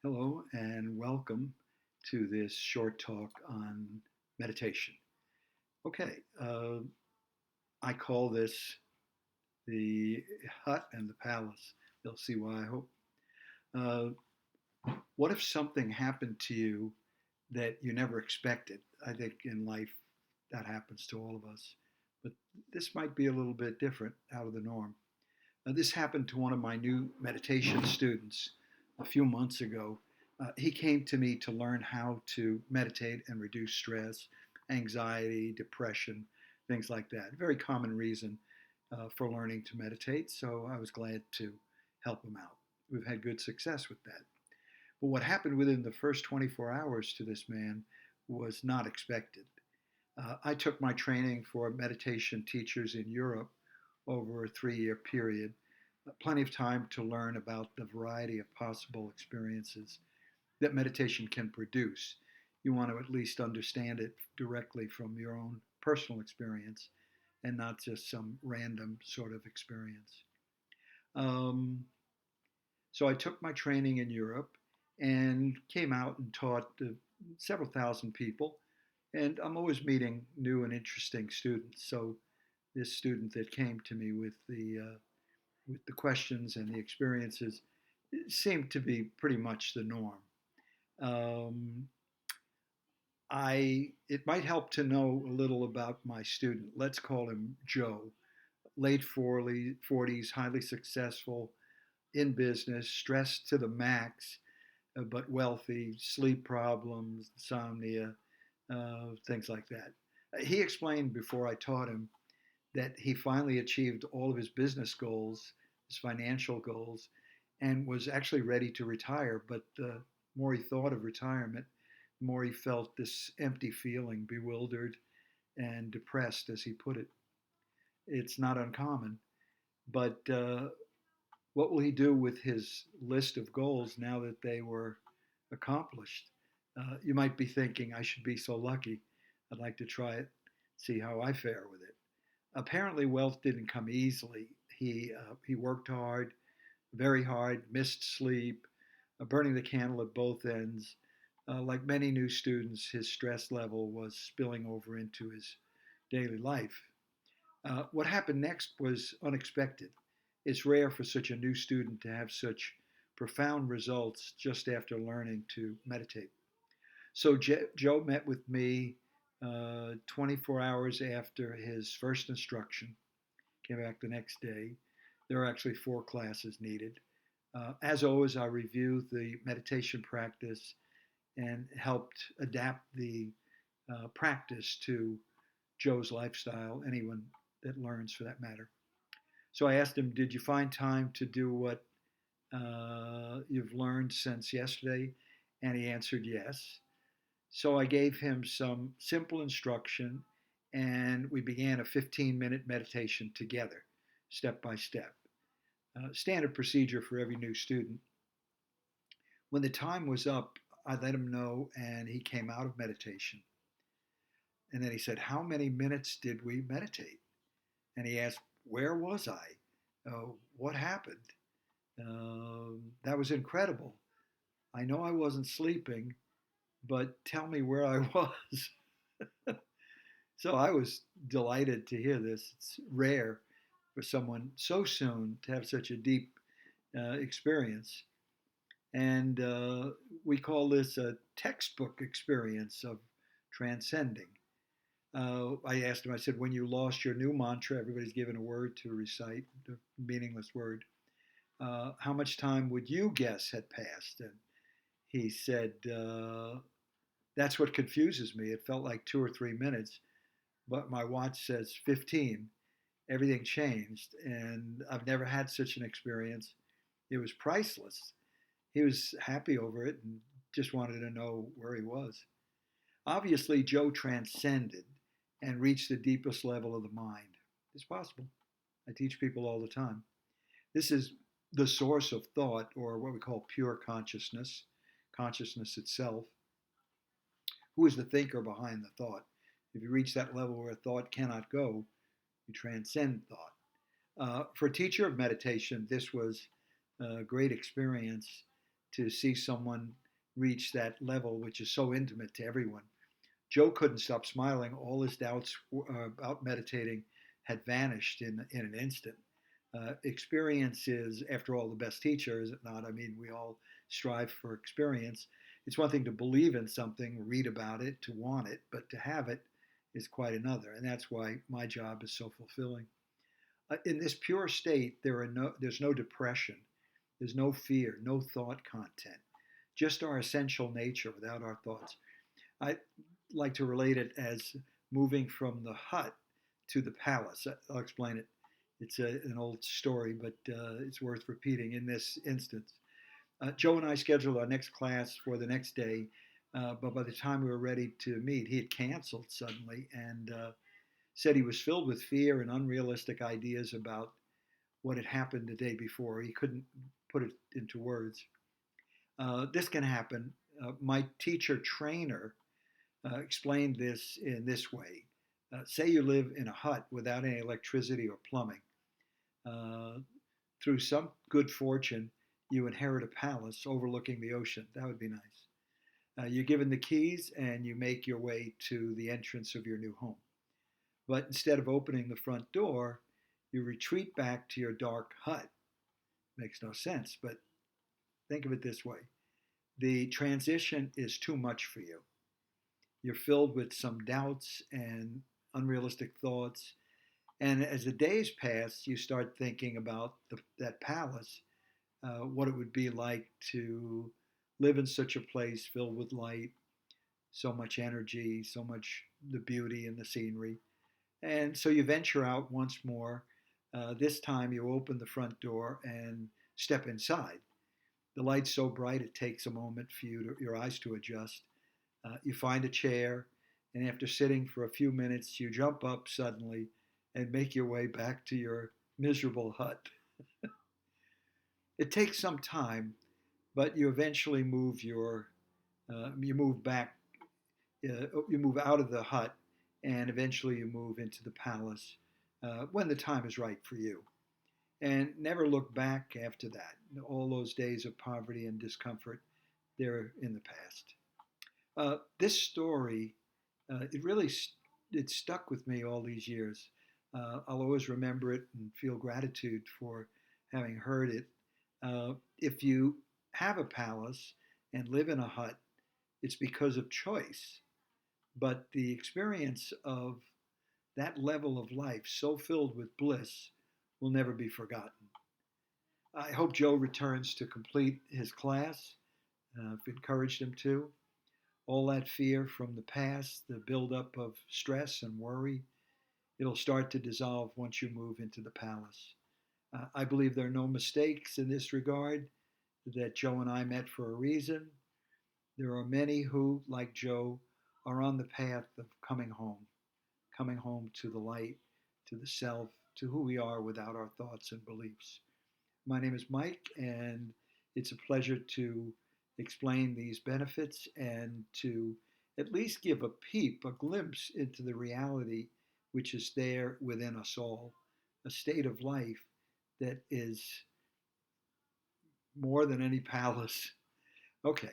Hello and welcome to this short talk on meditation. Okay, I call this the hut and the palace. You'll see why, I hope. Uh, what if something happened to you that you never expected? I think in life that happens to all of us, but this might be a little bit different, out of the norm. This happened to one of my new meditation students a few months ago. He came to me to learn how to meditate and reduce stress, anxiety, depression, things like that. Very common reason for learning to meditate, so I was glad to help him out. We've had good success with that. But what happened within the first 24 hours to this man was not expected. I took my training for meditation teachers in Europe over a 3 year period, plenty of time to learn about the variety of possible experiences that meditation can produce. You want to at least understand it directly from your own personal experience and not just some random sort of experience. Um, so I took my training in Europe and came out and taught several thousand people. And I'm always meeting new and interesting students. So this student that came to me with the questions and the experiences seemed to be pretty much the norm. Um, I it might help to know a little about my student. Let's call him Joe. Late 40s, highly successful in business, stressed to the max, but wealthy, sleep problems, insomnia, things like that. He explained before I taught him that he finally achieved all of his business goals, his financial goals, and was actually ready to retire. But the more he thought of retirement, the more he felt this empty feeling, bewildered and depressed, as he put it. It's not uncommon. But what will he do with his list of goals now that they were accomplished? You might be thinking, I should be so lucky. I'd like to try it, see how I fare with it. Apparently, wealth didn't come easily. He worked hard, very hard, missed sleep, burning the candle at both ends. Like many new students, his stress level was spilling over into his daily life. What happened next was unexpected. It's rare for such a new student to have such profound results just after learning to meditate. So Joe met with me 24 hours after his first instruction, came back the next day. There are actually 4 classes needed. As always, I reviewed the meditation practice and helped adapt the practice to Joe's lifestyle, anyone that learns for that matter. So I asked him, did you find time to do what you've learned since yesterday? And he answered yes. So I gave him some simple instruction and we began a 15-minute meditation together, step by step. Standard procedure for every new student. When the time was up, I let him know and he came out of meditation. And then he said, how many minutes did we meditate? And he asked, where was I? What happened? That was incredible. I know I wasn't sleeping, but tell me where I was. So I was delighted to hear this. It's rare for someone so soon to have such a deep experience. And we call this a textbook experience of transcending. I asked him, I said, when you lost your new mantra, everybody's given a word to recite, a meaningless word. How much time would you guess had passed? And he said, that's what confuses me. It felt like 2 or 3 minutes, but my watch says 15. Everything changed, and I've never had such an experience. It was priceless. He was happy over it and just wanted to know where he was. Obviously, Joe transcended and reached the deepest level of the mind. It's possible. I teach people all the time. This is the source of thought, or what we call pure consciousness, consciousness itself. Who is the thinker behind the thought? If you reach that level where thought cannot go, you transcend thought. For a teacher of meditation, this was a great experience to see someone reach that level, which is so intimate to everyone. Joe couldn't stop smiling. All his doubts about meditating had vanished in an instant. Experience is, after all, the best teacher, is it not? I mean, we all strive for experience. It's one thing to believe in something, read about it, to want it, but to have it is quite another. And that's why my job is so fulfilling. In this pure state, there's no depression, there's no fear, no thought content, just our essential nature without our thoughts. I like to relate it as moving from the hut to the palace. I'll explain it. It's an old story, but it's worth repeating in this instance. Joe and I scheduled our next class for the next day, but by the time we were ready to meet, he had canceled suddenly and said he was filled with fear and unrealistic ideas about what had happened the day before. He couldn't put it into words. This can happen. My teacher trainer explained this in this way. Say you live in a hut without any electricity or plumbing. Uh, Through some good fortune, you inherit a palace overlooking the ocean. That would be nice. You're given the keys and you make your way to the entrance of your new home. But instead of opening the front door, you retreat back to your dark hut. Makes no sense, but think of it this way. The transition is too much for you. You're filled with some doubts and unrealistic thoughts. And as the days pass, you start thinking about that palace, what it would be like to live in such a place filled with light, so much energy, so much the beauty and the scenery. And so you venture out once more. This time you open the front door and step inside. The light's so bright it takes a moment for your eyes to adjust. You find a chair, and after sitting for a few minutes, you jump up suddenly and make your way back to your miserable hut. It takes some time, but you eventually you move back, you move out of the hut, and eventually you move into the palace when the time is right for you. And never look back after that. All those days of poverty and discomfort, they're in the past. This story, it stuck with me all these years. I'll always remember it and feel gratitude for having heard it. If you have a palace and live in a hut, it's because of choice. But the experience of that level of life, so filled with bliss, will never be forgotten. I hope Joe returns to complete his class. I've encouraged him to. All that fear from the past, the buildup of stress and worry, it'll start to dissolve once you move into the palace. I believe there are no mistakes in this regard, that Joe and I met for a reason. There are many who, like Joe, are on the path of coming home to the light, to the self, to who we are without our thoughts and beliefs. My name is Mike, and it's a pleasure to explain these benefits and to at least give a peep, a glimpse into the reality which is there within us all, a state of life that is more than any palace. Okay,